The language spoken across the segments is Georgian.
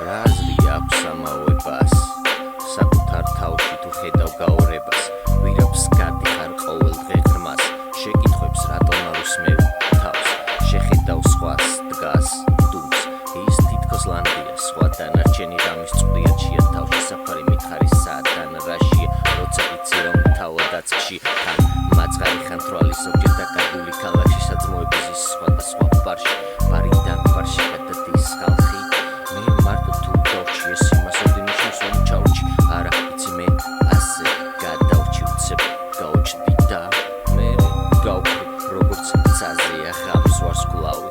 Razri აქვს ამავებას საკუთარ თავში თუ ხედავ გაორებას ვირაფს გადიხარ ყოველ დღე ღრმას შეკითხვებს რატომ არ უსმევ თავს შეხედავ სხვას დგას დუმს ის თითქოს ლანდია სხვა დანარჩენი რამის წყვია ჩია თავში საფარი მითხარი საათთან რაშია როცა იცი რომ თავად აცხში თან მაწყარი ხან თვალი ზოგჯერ დაკარგული ქალაქში საძმოების ის სხვადასხვა ბარში ბარიდან ბარში გადადის ხალხი მე მარტო თუ დავში ეს იმას ოდენიშნავს რომ ჩავრჩი არა იცი მე ასე გადავრჩი უცებ გაუჩნდი და მე გავხრი როგორც ცაზეა ხამს ვარსკვლავი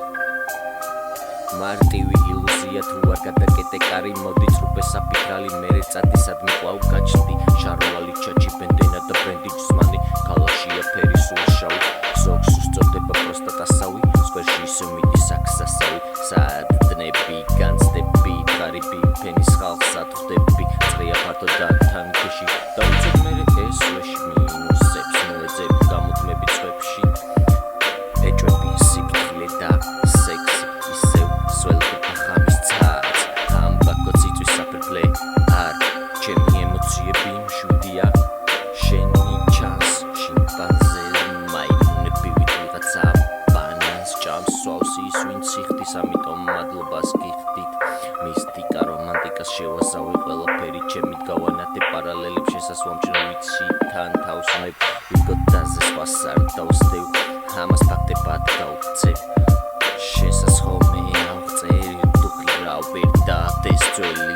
მარტივი ილუზია თუ არ გადაკეტე კარი მოდიც რუპე საფიქრალი მერე წადისად მიყავ გაჩნდი შარვალი ჩაჩი ბენდენა და ბრენდი ჯსმანი ქალაქშია ფერი სულ შავი ზოგს უსწორდება პროსტატასავი სკვერში ისე მიდის აქსასავი საადნები განცდები ღარიბი ფენის ხალხს ატყდები წრია ფართო და თან გეში დავიცებ მერე ეს ვეში მინუსებს მოეძებ გამუდმები წვებში ეჭვები სიფრთხილე და სექსი ისევ სველდება ხამის ცაც ამბაკო ციწვის საფერფლე არ ჩემი ემოციები მშვიდია შენი ჩანს შიმპანზე მაიმუნები ვიღაცა ბანანს ჭამს სვავს ის ვინც იხდის ამიტომ მადლობას გიხდით მისტიკა რომანტიკას შევასავი ყველაფერი ჩემით გავანათე პარალელებს შესასვამჭრო ვიცი თან თავსმებ ვიგოდაზე სხვას არ დავსდევ ამას ფაქტებად გავქცევ შესასხომე ავწერი დუხი რა ვერ დადეს ძველი